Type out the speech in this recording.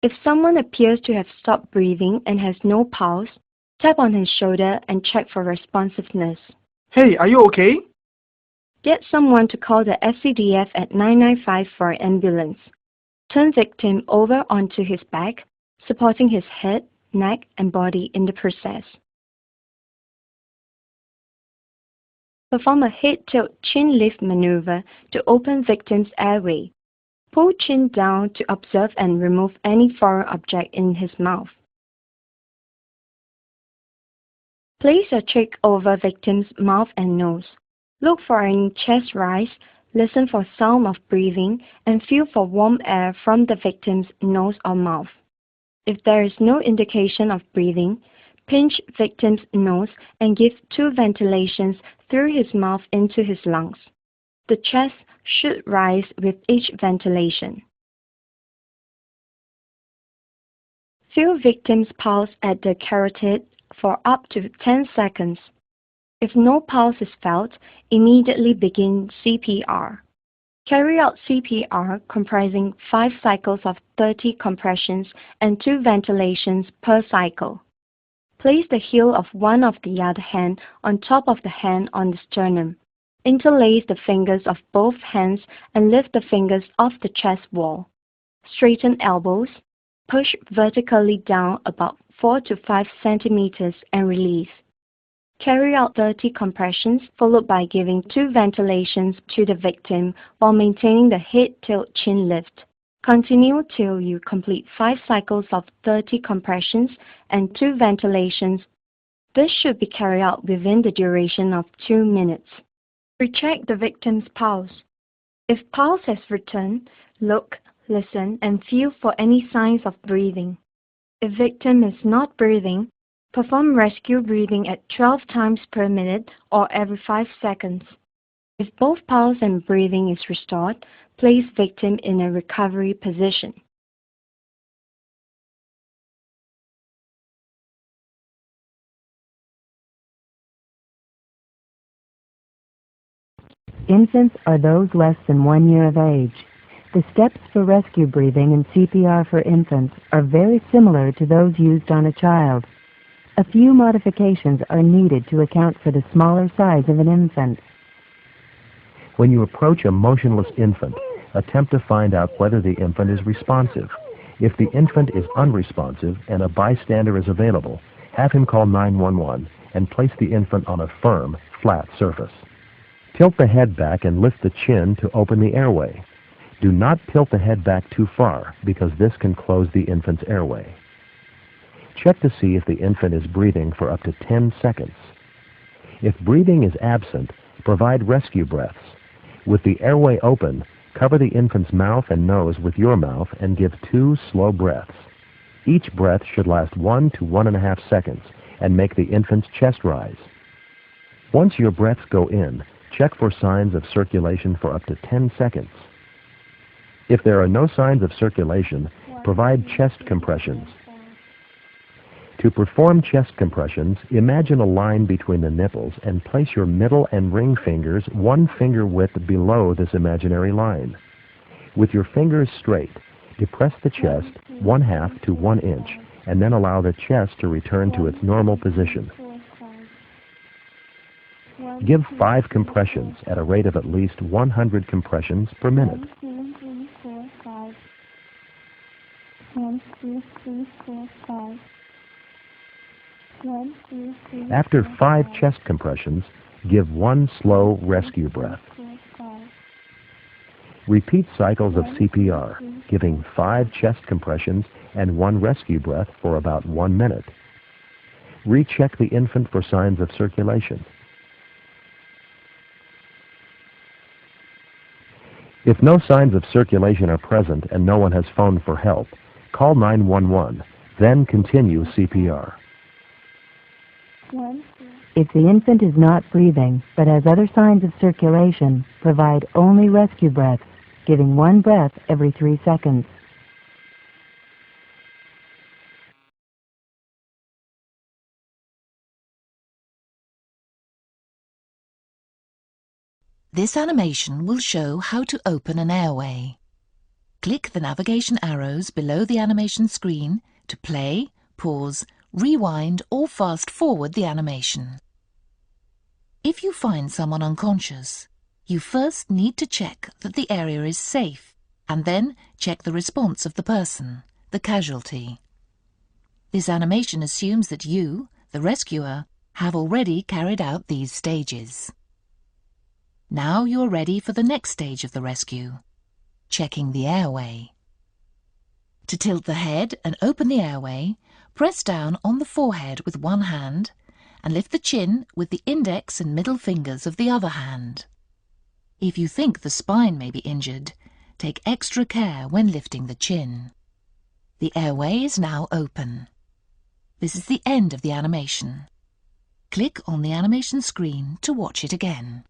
If someone appears to have stopped breathing and has no pulse, tap on his shoulder and check for responsiveness. Hey, are you okay? Get someone to call the SCDF at 995 for an ambulance. Turn victim over onto his back, supporting his head, neck, and body in the process. Perform a head-tilt chin lift maneuver to open victim's airway. Pull chin down to observe and remove any foreign object in his mouth. Place a cheek over victim's mouth and nose. Look for any chest rise, listen for sound of breathing, and feel for warm air from the victim's nose or mouth. If there is no indication of breathing, pinch victim's nose and give 2 ventilations through his mouth into his lungs. The chest should rise with each ventilation. Feel victim's pulse at the carotid for up to 10 seconds. If no pulse is felt, immediately begin CPR. Carry out CPR comprising 5 cycles of 30 compressions and 2 ventilations per cycle. Place the heel of one of the other hand on top of the hand on the sternum. Interlace the fingers of both hands and lift the fingers off the chest wall. Straighten elbows. Push vertically down about 4 to 5 centimeters and release. Carry out 30 compressions followed by giving 2 ventilations to the victim while maintaining the head tilt chin lift. Continue till you complete 5 cycles of 30 compressions and 2 ventilations. This should be carried out within the duration of 2 minutes. Recheck the victim's pulse. If pulse has returned, look, listen, and feel for any signs of breathing. If victim is not breathing, perform rescue breathing at 12 times per minute or every 5 seconds. If both pulse and breathing is restored, place victim in a recovery position. Infants are those less than 1 year of age. The steps for rescue breathing and CPR for infants are very similar to those used on a child. A few modifications are needed to account for the smaller size of an infant. When you approach a motionless infant, attempt to find out whether the infant is responsive. If the infant is unresponsive and a bystander is available, have him call 911 and place the infant on a firm, flat surface. Tilt the head back and lift the chin to open the airway. Do not tilt the head back too far because this can close the infant's airway. Check to see if the infant is breathing for up to 10 seconds. If breathing is absent, provide rescue breaths. With the airway open, cover the infant's mouth and nose with your mouth and give 2 slow breaths. Each breath should last 1 to 1.5 seconds and make the infant's chest rise. Once your breaths go in, check for signs of circulation for up to 10 seconds. If there are no signs of circulation, provide chest compressions. To perform chest compressions, imagine a line between the nipples and place your middle and ring fingers 1 finger width below this imaginary line. With your fingers straight, depress the chest 1/2 to 1 inch and then allow the chest to return to its normal position. Give 5 compressions at a rate of at least 100 compressions per minute. 1, 2, 3, 4, 5. 1, 2, 3, 4, 5. 1, 2, 3, After 5 chest compressions, give 1 slow rescue breath. 5. Repeat cycles of CPR, giving 5 chest compressions and 1 rescue breath for about 1 minute. Recheck the infant for signs of circulation. If no signs of circulation are present and no one has phoned for help, call 911, then continue CPR. If the infant is not breathing but has other signs of circulation, provide only rescue breaths, giving 1 breath every 3 seconds. This animation will show how to open an airway. Click the navigation arrows below the animation screen to play, pause, rewind or fast forward the animation. If you find someone unconscious, you first need to check that the area is safe and then check the response of the person, the casualty. This animation assumes that you, the rescuer, have already carried out these stages. Now you're ready for the next stage of the rescue, checking the airway. To tilt the head and open the airway, press down on the forehead with one hand and lift the chin with the index and middle fingers of the other hand. If you think the spine may be injured, take extra care when lifting the chin. The airway is now open. This is the end of the animation. Click on the animation screen to watch it again.